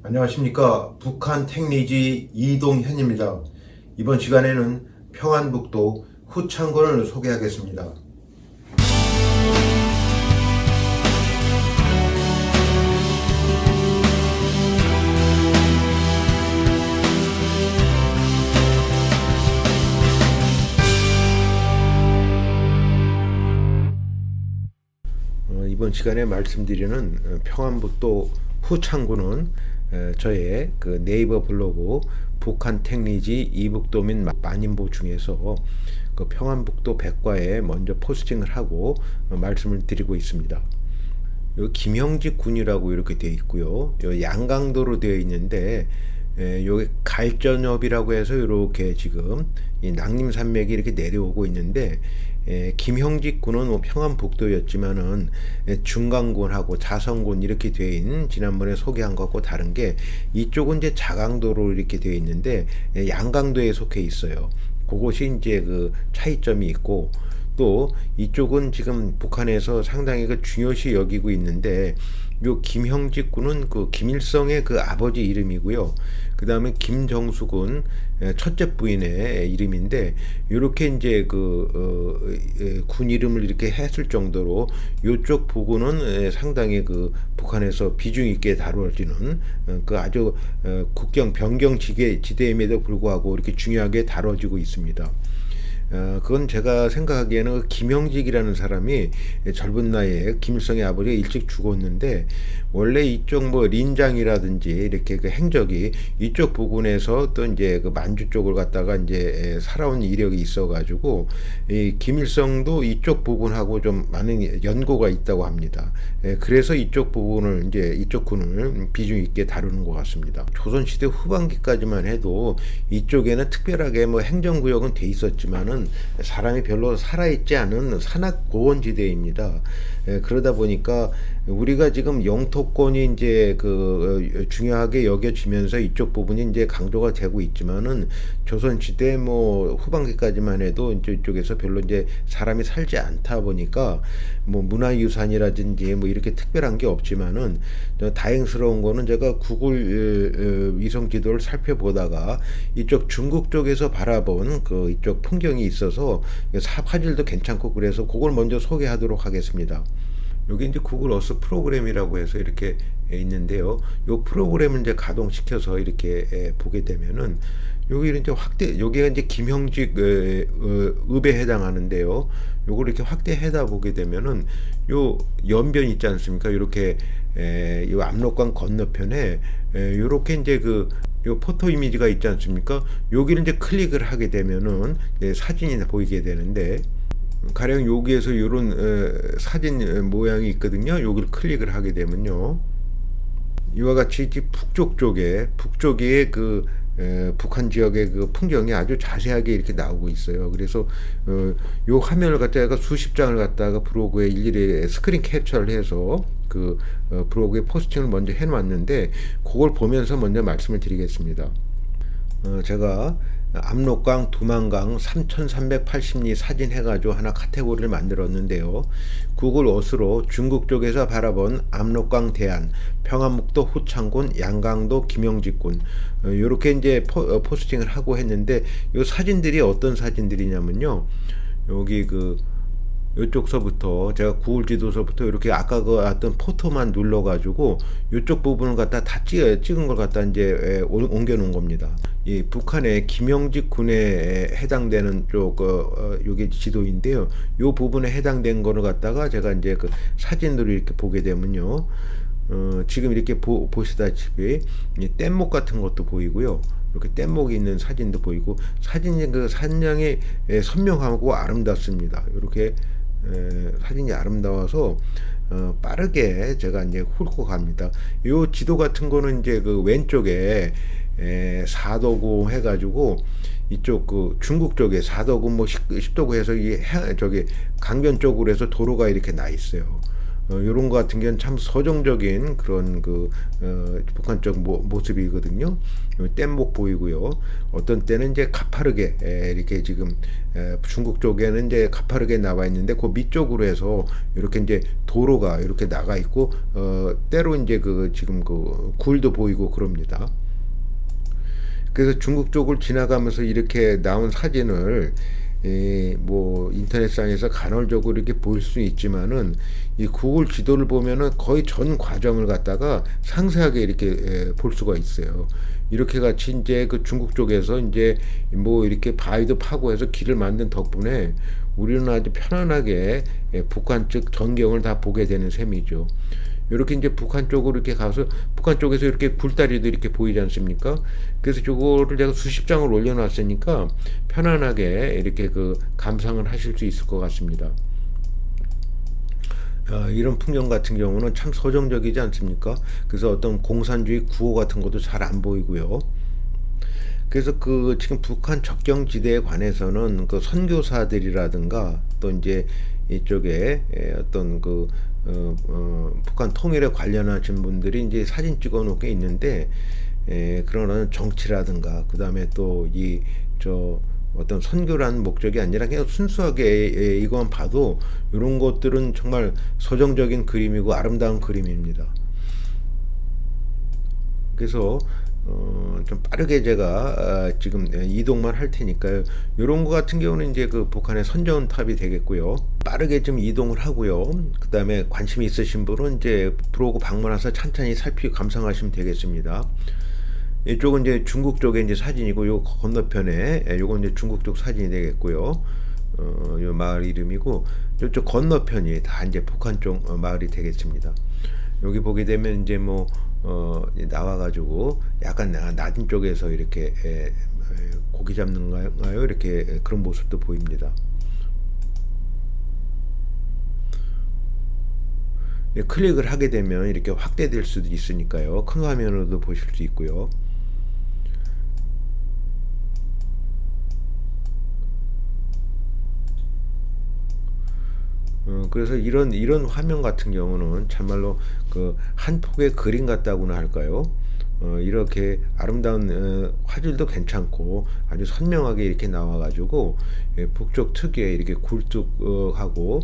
안녕하십니까. 북한 택리지 이동현입니다. 이번 시간에는 평안북도 후창군을 소개하겠습니다. 이번 시간에 말씀드리는 평안북도 후창군은 저의 그 네이버 블로그 북한 택리지 이북도 민 만인보 중에서 그 평안북도 백과에 먼저 포스팅을 하고 말씀을 드리고 있습니다. 요 김형직 군이라고 이렇게 되어 있고요. 요 양강도로 되어 있는데 여기 갈전엽이라고 해서 이렇게 지금 이 낭림산맥이 이렇게 내려오고 있는데 김형직 군은 뭐 평안북도였지만은 중강군하고 자성군 이렇게 되어 있는 지난번에 소개한 것과 다른 게 이쪽은 이제 자강도로 이렇게 되어 있는데 양강도에 속해 있어요. 그것이 이제 그 차이점이 있고 또 이쪽은 지금 북한에서 상당히 그 중요시 여기고 있는데 요 김형직 군은 그 김일성의 그 아버지 이름이고요. 그 다음에 김정수군 첫째 부인의 이름인데 이렇게 이제 군 이름을 이렇게 했을 정도로 요쪽 부근은 상당히 그 북한에서 비중 있게 다뤄지는 그 아주 국경 변경 지대임에도 불구하고 이렇게 중요하게 다뤄지고 있습니다. 그건 제가 생각하기에는 김형직이라는 사람이 젊은 나이에 김일성의 아버지가 일찍 죽었는데 원래 이쪽 뭐 린장이라든지 이렇게 그 행적이 이쪽 부근에서 또 이제 그 만주 쪽을 갖다가 이제 살아온 이력이 있어가지고 이 김일성도 이쪽 부근하고 좀 많은 연고가 있다고 합니다. 그래서 이쪽 부분을 이제 이쪽 군을 비중 있게 다루는 것 같습니다. 조선시대 후반기까지만 해도 이쪽에는 특별하게 뭐 행정구역은 돼 있었지만은 사람이 별로 살아있지 않은 산악고원지대입니다. 그러다 보니까 우리가 지금 영토권이 이제 그 중요하게 여겨지면서 이쪽 부분이 이제 강조가 되고 있지만은 조선시대 뭐 후반기까지만 해도 이쪽에서 별로 이제 사람이 살지 않다 보니까 뭐 문화유산이라든지 뭐 이렇게 특별한 게 없지만은 다행스러운 거는 제가 구글 위성 지도를 살펴보다가 이쪽 중국 쪽에서 바라본 그 이쪽 풍경이 있어서 화질도 괜찮고 그래서 그걸 먼저 소개하도록 하겠습니다. 여기 이제 구글 어스 프로그램이라고 해서 이렇게 있는데요. 이 프로그램을 이제 가동시켜서 이렇게 보게 되면은 여기는 이제 여기가 이제 김형직 읍에 해당하는데요. 요걸 이렇게 확대해다 보게 되면은 요 연변 있지 않습니까? 이렇게 요 압록강 건너편에 요렇게 이제 요 포토 이미지가 있지 않습니까? 여기를 이제 클릭을 하게 되면은 사진이 보이게 되는데 가령 여기에서 이런 사진 모양이 있거든요. 여기를 클릭을 하게 되면요. 이와 같이 북쪽에 그 북한 지역의 그 풍경이 아주 자세하게 이렇게 나오고 있어요. 그래서 요 화면을 갖다가 수십 장을 갖다가 블로그에 일일이 스크린 캡처를 해서 그 블로그에 포스팅을 먼저 해놨는데 그걸 보면서 먼저 말씀을 드리겠습니다. 제가 압록강, 두만강 3380리 사진 해가지고 하나 카테고리를 만들었는데요. 구글 어스로 중국 쪽에서 바라본 압록강 대안, 평안북도 후창군, 양강도 김형직군 이렇게 이제 포스팅을 하고 했는데 이 사진들이 어떤 사진들이냐면요. 여기 이쪽서부터 제가 구글 지도서부터 이렇게 아까 그 어떤 포토만 눌러가지고 이쪽 부분을 갖다 다 찍은 걸 갖다 이제 옮겨 놓은 겁니다. 이 북한의 김형직 군에 해당되는 쪽 요게 지도인데요. 요 부분에 해당된 거를 갖다가 제가 이제 그 사진으로 이렇게 보게 되면요. 지금 이렇게 보시다시피 뗏목 같은 것도 보이고요. 이렇게 뗏목이 있는 사진도 보이고 사진이 그 산량이 선명하고 아름답습니다. 이렇게 사진이 아름다워서 빠르게 제가 이제 훑고 갑니다. 요 지도 같은 거는 이제 그 왼쪽에 사도구 해가지고 이쪽 그 중국 쪽에 사도구 뭐 십도구 해서 저기 강변 쪽으로 해서 도로가 이렇게 나 있어요. 요런 거 같은 경우는 참 서정적인 그런 북한 쪽 모습이거든요. 뗏목 보이고요. 어떤 때는 이제 가파르게 이렇게 지금 중국 쪽에는 이제 가파르게 나와 있는데 그 밑쪽으로 해서 이렇게 이제 도로가 이렇게 나가 있고 때로 이제 지금 굴도 보이고 그럽니다. 그래서 중국 쪽을 지나가면서 이렇게 나온 사진을 뭐 인터넷상에서 간헐적으로 이렇게 보일 수 있지만은 이 구글 지도를 보면은 거의 전 과정을 갖다가 상세하게 이렇게 볼 수가 있어요. 이렇게 같이 이제 중국 쪽에서 이제 뭐 이렇게 바위도 파고 해서 길을 만든 덕분에 우리는 아주 편안하게 북한 측 전경을 다 보게 되는 셈이죠. 이렇게 이제 북한 쪽으로 이렇게 가서 북한 쪽에서 이렇게 굴다리도 이렇게 보이지 않습니까? 그래서 저거를 제가 수십 장을 올려놨으니까 편안하게 이렇게 감상을 하실 수 있을 것 같습니다. 이런 풍경 같은 경우는 참 서정적이지 않습니까? 그래서 어떤 공산주의 구호 같은 것도 잘 안 보이고요. 그래서 지금 북한 접경지대에 관해서는 선교사들이라든가 또 이제 이쪽에 어떤 북한 통일에 관련하신 분들이 이제 사진 찍어 놓게 있는데 그런 정치라든가 그 다음에 또 어떤 선교라는 목적이 아니라 그냥 순수하게 이것만 봐도 이런 것들은 정말 서정적인 그림이고 아름다운 그림입니다. 그래서 좀 빠르게 제가 지금 이동만 할 테니까요. 이런 거 같은 경우는 이제 북한의 선전탑이 되겠고요. 빠르게 좀 이동을 하고요. 그 다음에 관심이 있으신 분은 이제 브로그 방문해서 찬찬히 살피고 감상하시면 되겠습니다. 이쪽은 이제 중국 쪽의 이제 사진이고, 요 건너편에 요건 이제 중국 쪽 사진이 되겠고요. 요 마을 이름이고, 이쪽 건너편이 다 이제 북한 쪽 마을이 되겠습니다. 여기 보게 되면 이제 나와가지고 약간 낮은 쪽에서 이렇게 고기 잡는가요? 이렇게 그런 모습도 보입니다. 클릭을 하게 되면 이렇게 확대될 수도 있으니까요. 큰 화면으로도 보실 수 있고요. 그래서 이런 화면 같은 경우는 참말로 한 폭의 그림 같다고나 할까요? 이렇게 아름다운 화질도 괜찮고 아주 선명하게 이렇게 나와가지고 북쪽 특유의 이렇게 굴뚝하고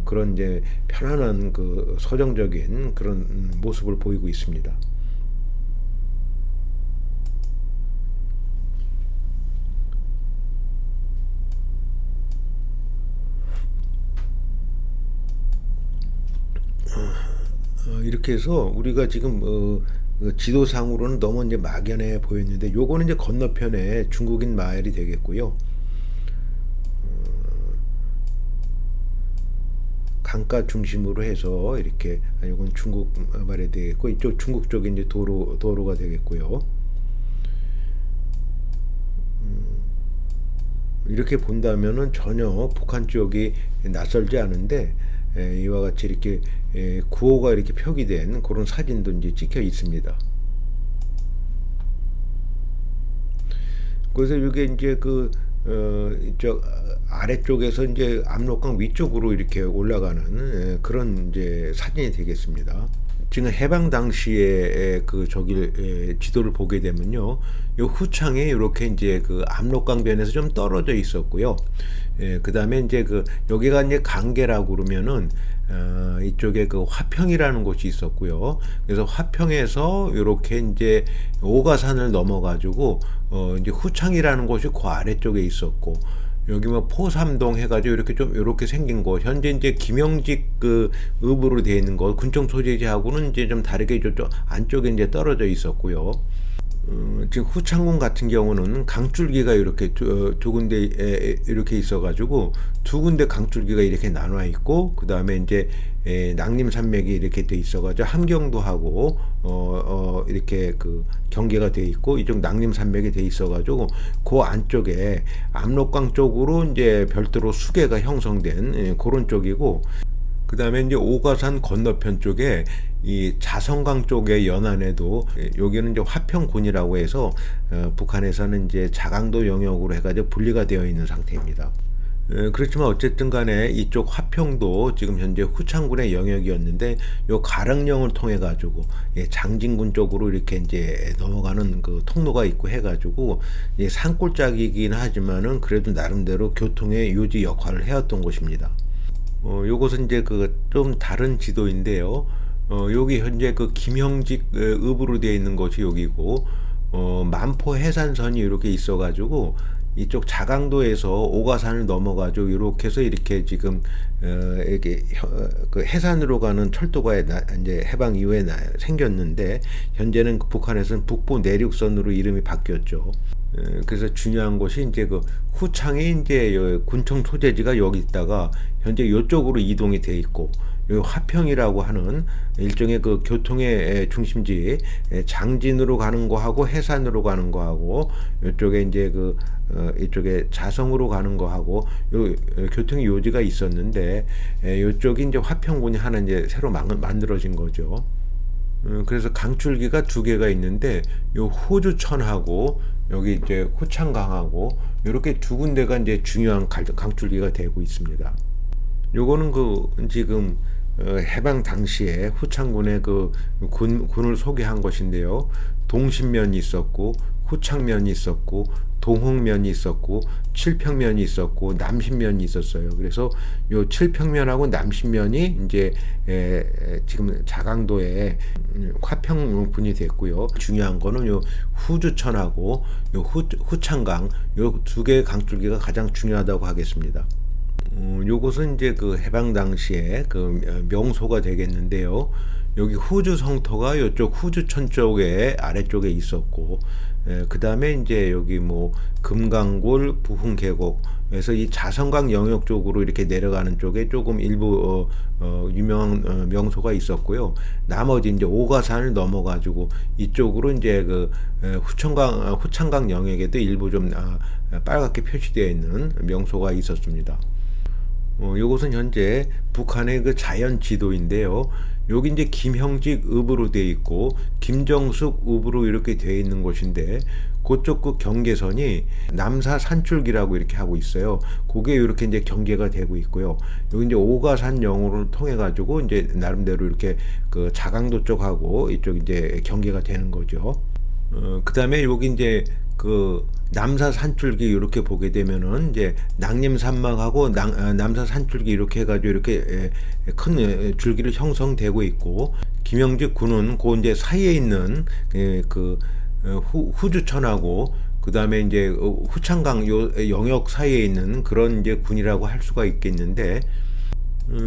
그런 이제 편안한 서정적인 그런 모습을 보이고 있습니다. 이렇게 해서 우리가 지금 지도상으로는 너무 이제 막연해 보였는데 요거는 이제 건너편에 중국인 마을이 되겠고요. 강가 중심으로 해서 이렇게 요건 중국 말이 되겠고 이쪽 중국 쪽에 이제 도로가 되겠고요. 이렇게 본다면은 전혀 북한 쪽이 낯설지 않은데 이와 같이 이렇게 구호가 이렇게 표기된 그런 사진도 이제 찍혀 있습니다. 그래서 이게 이제 저 아래쪽에서 이제 압록강 위쪽으로 이렇게 올라가는 그런 이제 사진이 되겠습니다. 지금 해방 당시에 지도를 보게 되면요, 요 후창에 이렇게 이제 압록강변에서 좀 떨어져 있었고요. 그 다음에 이제 여기가 이제 강계라고 그러면은 이쪽에 화평이라는 곳이 있었고요. 그래서 화평에서 이렇게 이제 오가산을 넘어가지고 이제 후창이라는 곳이 그 아래쪽에 있었고. 여기 포삼동 해가지고 이렇게 생긴 곳, 현재 이제 김영직 읍으로 되어 있는 곳, 군청 소재지하고는 이제 좀 다르게 저쪽 안쪽에 이제 떨어져 있었고요. 지금 후창군 같은 경우는 강줄기가 이렇게 두 군데 이렇게 있어가지고 두 군데 강줄기가 이렇게 나눠 있고 그 다음에 이제 낭림산맥이 이렇게 돼 있어가지고 함경도하고 이렇게 경계가 돼 있고 이쪽 낭림산맥이 돼 있어가지고 그 안쪽에 압록강 쪽으로 이제 별도로 수계가 형성된 그런 쪽이고. 그 다음에 이제 오가산 건너편 쪽에 이 자성강 쪽의 연안에도 여기는 이제 화평군이라고 해서 북한에서는 이제 자강도 영역으로 해가지고 분리가 되어 있는 상태입니다. 그렇지만 어쨌든 간에 이쪽 화평도 지금 현재 후창군의 영역이었는데 요 가릉령을 통해 가지고 장진군 쪽으로 이렇게 이제 넘어가는 그 통로가 있고 해 가지고 산골짜기이긴 하지만은 그래도 나름대로 교통의 요지 역할을 해왔던 곳입니다. 요것은 이제 그 좀 다른 지도인데요. 여기 현재 그 김형직 읍으로 되어 있는 것이 여기고, 만포 해산선이 이렇게 있어가지고 이쪽 자강도에서 오가산을 넘어가지고 이렇게 해서 이렇게 지금 이렇게 그 해산으로 가는 철도가 이제 해방 이후에 생겼는데 현재는 북한에서는 북부 내륙선으로 이름이 바뀌었죠. 그래서 중요한 것이 이제 그 후창이 이제 군청 소재지가 여기 있다가 현재 이쪽으로 이동이 돼 있고, 요 화평이라고 하는 일종의 그 교통의 중심지 장진으로 가는 거하고 해산으로 가는 거하고 이쪽에 이제 이쪽에 자성으로 가는 거하고 요 교통의 요지가 있었는데, 이쪽이 이제 화평군이 하나 이제 새로 만들어진 거죠. 그래서 강줄기가 두 개가 있는데 요 호주천하고 여기 이제 후창강하고 이렇게 두 군데가 이제 중요한 강줄기가 되고 있습니다. 요거는 그 지금 해방 당시에 후창군의 그 군을 소개한 것인데요. 동신면이 있었고 후창면이 있었고 동흥면이 있었고 칠평면이 있었고 남신면이 있었어요. 그래서 요 칠평면하고 남신면이 이제 지금 자강도에 화평군이 됐고요. 중요한 거는 요 후주천하고 요 후창강 요 두 개의 강줄기가 가장 중요하다고 하겠습니다. 요것은 이제 그 해방 당시에 그 명소가 되겠는데요. 여기 후주 성터가 이쪽 후주천 쪽에 아래쪽에 있었고, 그 다음에 이제 여기 뭐 금강골 부흥계곡에서 이 자성강 영역 쪽으로 이렇게 내려가는 쪽에 조금 일부 유명한 명소가 있었고요. 나머지 이제 오가산을 넘어가지고 이쪽으로 이제 그 후창강 영역에도 일부 좀 빨갛게 표시되어 있는 명소가 있었습니다. 요것은 현재 북한의 그 자연 지도인데요. 여기 이제 김형직 읍으로 되어 있고 김정숙 읍으로 이렇게 되어 있는 곳인데, 그쪽 그 경계선이 남사 산줄기라고 이렇게 하고 있어요. 그게 이렇게 이제 경계가 되고 있고요. 여기 이제 오가산 영호를 통해 가지고 이제 나름대로 이렇게 그 자강도 쪽하고 이쪽 이제 경계가 되는 거죠. 그 다음에 여기 이제 그 남사 산줄기 이렇게 보게 되면은 이제 낭림 산막하고 남사 산줄기 이렇게 해가지고 이렇게 큰 줄기를 형성되고 있고, 김영직 군은 그 이제 사이에 있는 후주천하고 그 다음에 이제 후창강 요 영역 사이에 있는 그런 이제 군이라고 할 수가 있겠는데,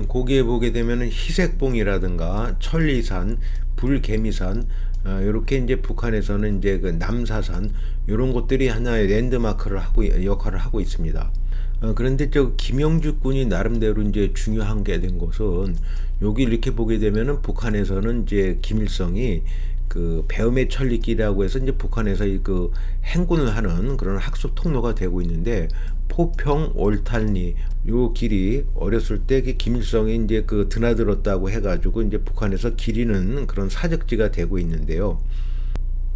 거기에 보게 되면은 희색봉이라든가 천리산, 불개미산, 이렇게 이제 북한에서는 이제 그 남사산 이런 것들이 하나의 랜드마크를 역할을 하고 있습니다. 그런데 저 김영주 군이 나름대로 이제 중요한 게 된 것은 여기 이렇게 보게 되면은 북한에서는 이제 김일성이 그 배움의 천리길이라고 해서 이제 북한에서 그 행군을 하는 그런 학습 통로가 되고 있는데, 포평 올탈리 요 길이 어렸을 때 김일성이 이제 그 드나들었다고 해가지고 이제 북한에서 기리는 그런 사적지가 되고 있는데요.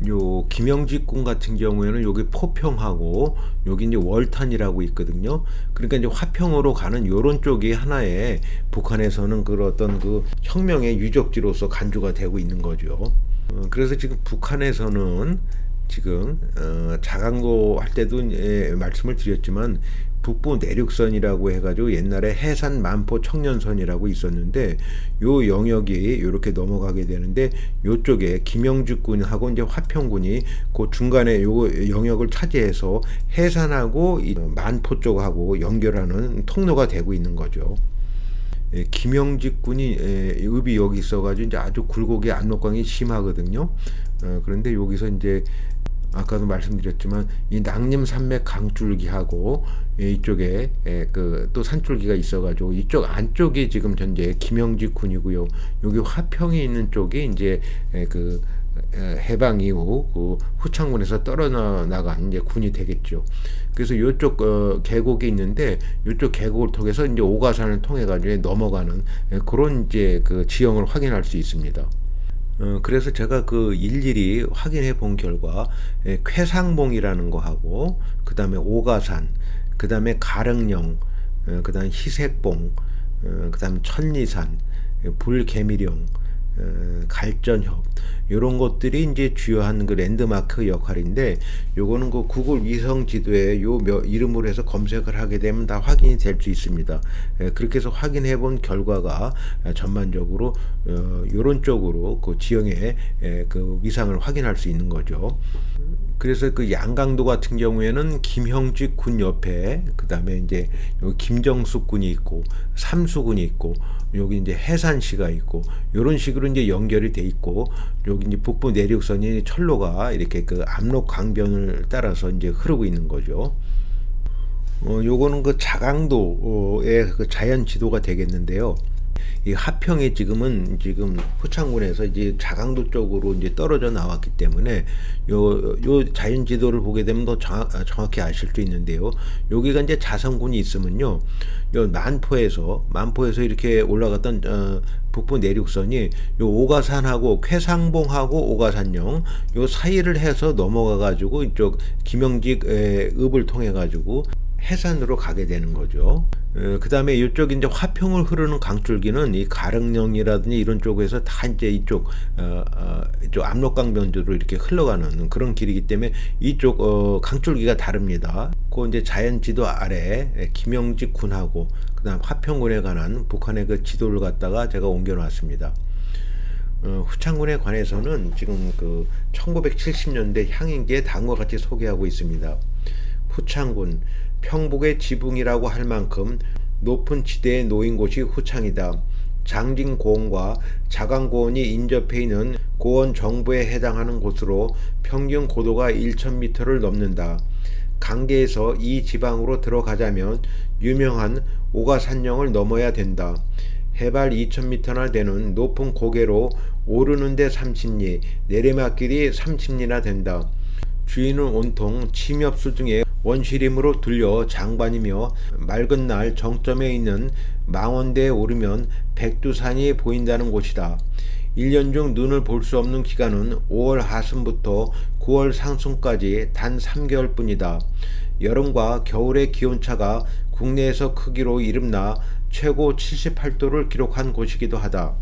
요 김영직군 같은 경우에는 여기 포평하고 여기 이제 월탄이라고 있거든요. 그러니까 이제 화평으로 가는 요런 쪽이 하나의 북한에서는 그 어떤 그 혁명의 유적지로서 간주가 되고 있는 거죠. 그래서 지금 북한에서는 지금 자강도 할 때도 말씀을 드렸지만 북부 내륙선이라고 해가지고 옛날에 해산 만포 청년선이라고 있었는데 요 영역이 이렇게 넘어가게 되는데, 요쪽에 김영주 군하고 이제 화평군이 그 중간에 요 영역을 차지해서 해산하고 이 만포 쪽하고 연결하는 통로가 되고 있는 거죠. 김영직 군이 읍이 여기 있어가지고 이제 아주 굴곡의 압록강이 심하거든요. 그런데 여기서 이제 아까도 말씀드렸지만 이 낭림산맥 강줄기하고 이쪽에 그 또 산줄기가 있어가지고 이쪽 안쪽이 지금 현재 김영직 군이고요. 여기 화평이 있는 쪽이 이제 그 해방 이후 그 후창군에서 떨어나간 이제 군이 되겠죠. 그래서 이쪽 계곡이 있는데 이쪽 계곡을 통해서 이제 오가산을 통해 가지고 넘어가는 그런 이제 그 지형을 확인할 수 있습니다. 그래서 제가 그 일일이 확인해 본 결과 쾌상봉이라는 거 하고 그 다음에 오가산, 그 다음에 가릉령, 그다음 희색봉, 그다음 천리산, 불개미령, 갈전협, 이런 것들이 이제 주요한 그 랜드마크 역할인데, 요거는 그 구글 위성 지도에 요 이름으로 해서 검색을 하게 되면 다 확인이 될 수 있습니다. 그렇게 해서 확인해 본 결과가 전반적으로 요런 쪽으로 그 지형의 그 위상을 확인할 수 있는 거죠. 그래서 그 양강도 같은 경우에는 김형직 군 옆에, 그 다음에 이제 여기 김정숙 군이 있고 삼수군이 있고, 여기 이제 해산시가 있고, 이런 식으로 이제 연결이 돼 있고, 여기 이제 북부 내륙선이 철로가 이렇게 그 압록 강변을 따라서 이제 흐르고 있는 거죠. 요거는 그 자강도의 그 자연 지도가 되겠는데요. 이 하평이 지금 후창군에서 이제 자강도 쪽으로 이제 떨어져 나왔기 때문에 요 자연 지도를 보게 되면 더 정확히 아실 수 있는데요. 여기가 이제 자성군이 있으면요, 요 만포에서 이렇게 올라갔던 북부 내륙선이 요 오가산하고 쾌상봉하고 오가산령 요 사이를 해서 넘어가 가지고 이쪽 김영직 읍을 통해 가지고 해산으로 가게 되는 거죠. 그 다음에 이쪽 이제 화평을 흐르는 강줄기는 이 가릉령이라든지 이런 쪽에서 다 이제 이쪽 압록강변으로 이렇게 흘러가는 그런 길이기 때문에 이쪽 강줄기가 다릅니다. 그 이제 자연지도 아래 김영직 군하고 그다음 화평군에 관한 북한의 그 지도를 갖다가 제가 옮겨놨습니다. 후창군에 관해서는 지금 그 1970년대 향인기에 다음과 같이 소개하고 있습니다. 후창군, 평북의 지붕이라고 할 만큼 높은 지대에 놓인 곳이 후창이다. 장진고원과 자강고원이 인접해 있는 고원 정부에 해당하는 곳으로 평균 고도가 1000m를 넘는다. 강계에서 이 지방으로 들어가자면 유명한 오가산령을 넘어야 된다. 해발 2000m나 되는 높은 고개로 오르는데 30리, 내리막길이 30리나 된다. 주위는 온통 침엽수 등의 원시림으로 둘려 장관이며 맑은 날 정점에 있는 망원대에 오르면 백두산이 보인다는 곳이다. 1년 중 눈을 볼 수 없는 기간은 5월 하순부터 9월 상순까지 단 3개월 뿐이다. 여름과 겨울의 기온차가 국내에서 크기로 이름나 최고 78도를 기록한 곳이기도 하다.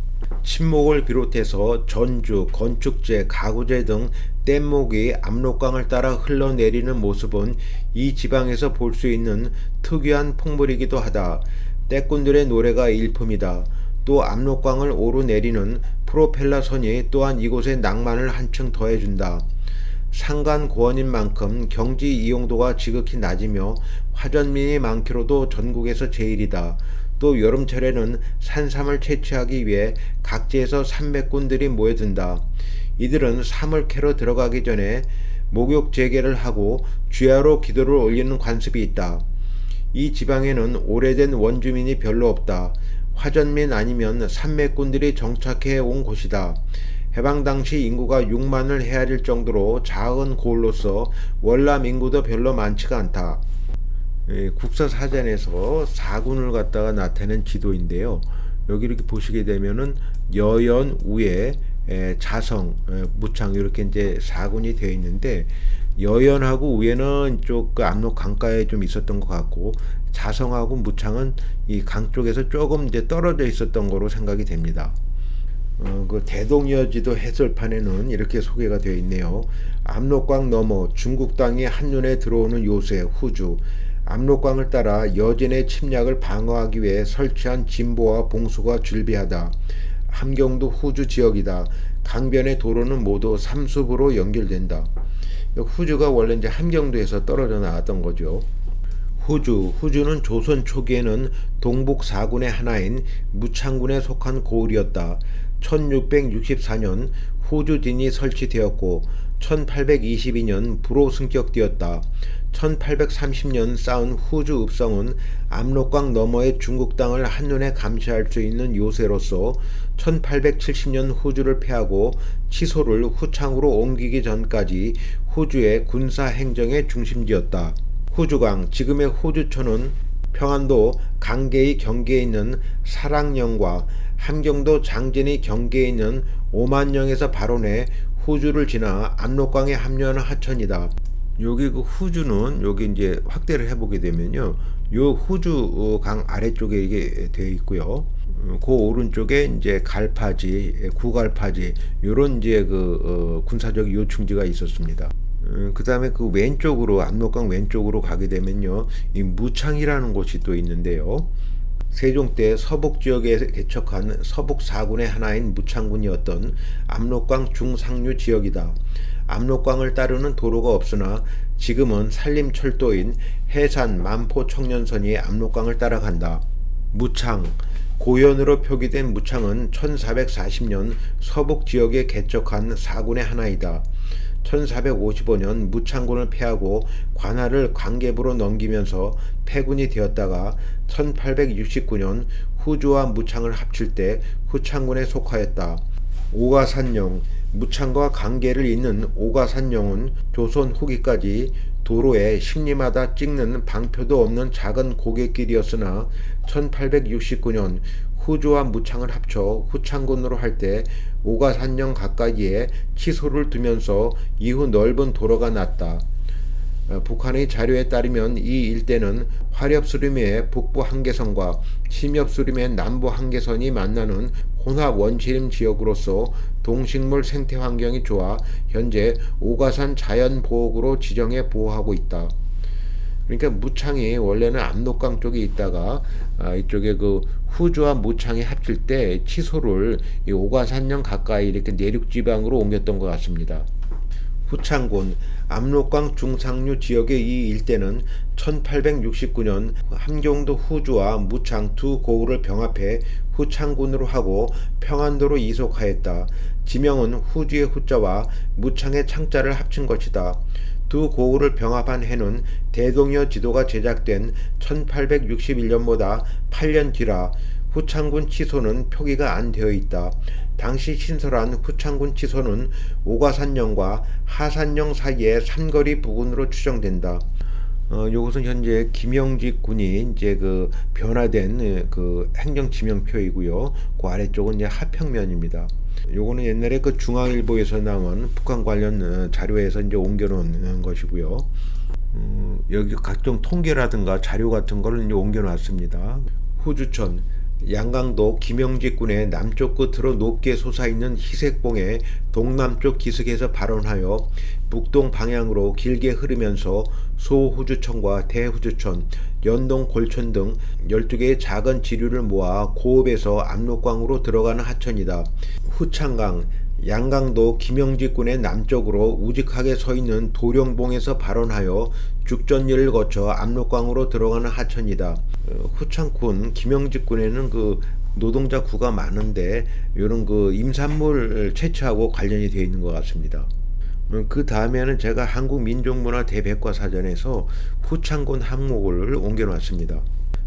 친목을 비롯해서 전주, 건축제, 가구제 등 뗏목이 압록강을 따라 흘러내리는 모습은 이 지방에서 볼 수 있는 특유한 풍물이기도 하다. 떼꾼들의 노래가 일품이다. 또 압록강을 오르내리는 프로펠러 선이 또한 이곳의 낭만을 한층 더해준다. 상간고원인 만큼 경지 이용도가 지극히 낮으며 화전민이 많기로도 전국에서 제일이다. 또 여름철에는 산삼을 채취하기 위해 각지에서 산맥꾼들이 모여든다. 이들은 삼을 캐러 들어가기 전에 목욕 재개를 하고 주야로 기도를 올리는 관습이 있다. 이 지방에는 오래된 원주민이 별로 없다. 화전민 아니면 산맥꾼들이 정착해 온 곳이다. 해방 당시 인구가 6만을 헤아릴 정도로 작은 고을로서 월남 인구도 별로 많지가 않다. 국사사전에서 4군을 갖다가 나타낸 지도인데요. 여기 이렇게 보시게 되면은 여연, 우에, 자성, 무창 이렇게 이제 4군이 되어 있는데, 여연하고 우에는 쪽 그 압록 강가에 좀 있었던 것 같고, 자성하고 무창은 이 강 쪽에서 조금 이제 떨어져 있었던 거로 생각이 됩니다. 그 대동여지도 해설판에는 이렇게 소개가 되어 있네요. 압록강 너머 중국 땅이 한눈에 들어오는 요새 후주. 압록강을 따라 여진의 침략을 방어하기 위해 설치한 진보와 봉수가 줄비하다. 함경도 후주 지역이다. 강변의 도로는 모두 삼숲으로 연결된다. 후주가 원래 이제 함경도에서 떨어져 나왔던 거죠. 후주는 조선 초기에는 동북 4군의 하나인 무창군에 속한 고을이었다. 1664년 후주진이 설치되었고 1822년 부로 승격되었다. 1830년 쌓은 후주 읍성은 압록강 너머의 중국 땅을 한눈에 감시할 수 있는 요새로서 1870년 후주를 패하고 치소를 후창으로 옮기기 전까지 후주의 군사 행정의 중심지였다. 후주강, 지금의 후주초는 평안도 강계의 경계에 있는 사랑령과 함경도 장진의 경계에 있는 오만령에서 발원해 후주를 지나 압록강에 합류하는 하천이다. 여기 그 후주는 여기 이제 확대를 해보게 되면요, 요 후주 강 아래쪽에 이게 되어 있고요. 그 오른쪽에 이제 갈파지, 구갈파지 요런 이제 그 군사적 요충지가 있었습니다. 그 다음에 그 왼쪽으로 압록강 왼쪽으로 가게 되면요, 이 무창이라는 곳이 또 있는데요. 세종 때 서북 지역에 개척한 서북 4군의 하나인 무창군이었던 압록강 중상류 지역이다. 압록강을 따르는 도로가 없으나 지금은 산림철도인 해산 만포 청년선이 압록강을 따라간다. 무창, 고연으로 표기된 무창은 1440년 서북 지역에 개척한 4군의 하나이다. 1455년 무창군을 패하고 관할을 관계부로 넘기면서 패군이 되었다가 1869년 후주와 무창을 합칠 때 후창군에 속하였다. 오가산령, 무창과 관계를 잇는 오가산령은 조선 후기까지 도로에 십리마다 찍는 방표도 없는 작은 고갯길이었으나 1869년 후주와 무창을 합쳐 후창군으로 할 때 오가산령 가까이에 치소를 두면서 이후 넓은 도로가 났다. 북한의 자료에 따르면 이 일대는 화렵수림의 북부 한계선과 침엽수림의 남부 한계선이 만나는 혼합 원시림 지역으로서 동식물 생태 환경이 좋아 현재 오가산 자연보호구로 지정해 보호하고 있다. 그러니까 무창이 원래는 압록강 쪽에 있다가 이쪽에 그 후주와 무창이 합칠 때 치소를 이 오가산령 가까이 이렇게 내륙 지방으로 옮겼던 것 같습니다. 후창군 압록강 중상류 지역의 이 일대는 1869년 함경도 후주와 무창 두 고구를 병합해 후창군으로 하고 평안도로 이속하였다. 지명은 후주의 후자와 무창의 창자를 합친 것이다. 두 고구를 병합한 해는 대동여 지도가 제작된 1861년보다 8년 뒤라 후창군 치소는 표기가 안 되어 있다. 당시 신설한 후창군 치소는 오가산령과 하산령 사이의 삼거리 부근으로 추정된다. 요것은 현재 김영직 군이 이제 그 변화된 그 행정 지명표이고요. 그 아래쪽은 이제 하평면입니다. 요거는 옛날에 그 중앙일보에서 나온 북한 관련 자료에서 이제 옮겨놓은 것이고요. 여기 각종 통계라든가 자료 같은 거를 이제 옮겨놨습니다. 후주천 양강도 김영직군의 남쪽 끝으로 높게 솟아있는 희색봉의 동남쪽 기슭에서 발원하여 북동 방향으로 길게 흐르면서 소후주천과 대후주천, 연동 골천 등 12개의 작은 지류를 모아 고읍에서 압록강으로 들어가는 하천이다. 후창강 양강도 김영직군의 남쪽으로 우직하게 서있는 도령봉에서 발원하여 죽전리를 거쳐 압록강으로 들어가는 하천이다. 후창군 김영직군에는 그 노동자 구가 많은데 이런 그 임산물 채취하고 관련이 되어 있는 것 같습니다. 그 다음에는 제가 한국민족문화 대백과사전에서 후창군 항목을 옮겨놨습니다.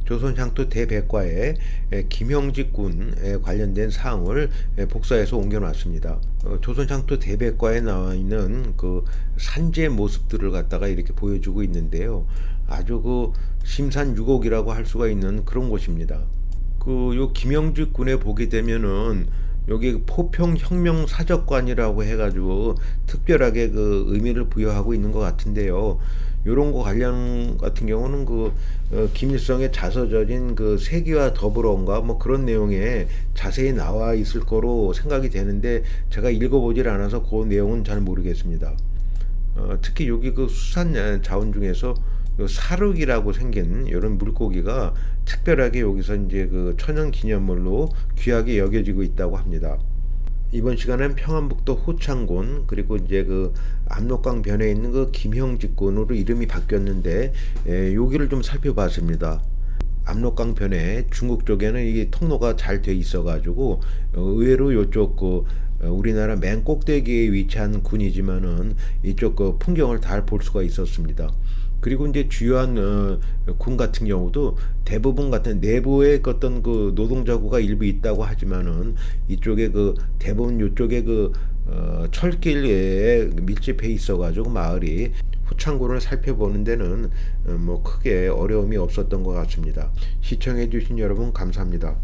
조선향토 대백과에 김형직군에 관련된 사항을 복사해서 옮겨놨습니다. 조선향토 대백과에 나와 있는 그 산지의 모습들을 갖다가 이렇게 보여주고 있는데요. 아주 그 심산유곡이라고 할 수가 있는 그런 곳입니다. 그 요 김형직군에 보게 되면은 여기 포평혁명사적관이라고 해가지고 특별하게 그 의미를 부여하고 있는 것 같은데요. 요런 거 관련 같은 경우는 그 김일성의 자서전인 그 세기와 더불어인가 뭐 그런 내용에 자세히 나와 있을 거로 생각이 되는데 제가 읽어보질 않아서 그 내용은 잘 모르겠습니다. 특히 여기 그 수산 자원 중에서 요 사륵이라고 생긴 이런 물고기가 특별하게 여기서 이제 그 천연기념물로 귀하게 여겨지고 있다고 합니다. 이번 시간은 평안북도 후창군 그리고 이제 그 압록강 변에 있는 그 김형직군으로 이름이 바뀌었는데 여기를 좀 살펴봤습니다. 압록강 변에 중국 쪽에는 이게 통로가 잘 돼 있어가지고 의외로 이쪽 그 우리나라 맨 꼭대기에 위치한 군이지만은 이쪽 그 풍경을 다 볼 수가 있었습니다. 그리고 이제 주요한 군 같은 경우도 대부분 같은 내부에 어떤 그 노동자구가 일부 있다고 하지만은 이쪽에 그 대부분 이쪽에 그 철길에 밀집해 있어가지고 마을이 후창군을 살펴보는 데는 뭐 크게 어려움이 없었던 것 같습니다. 시청해주신 여러분 감사합니다.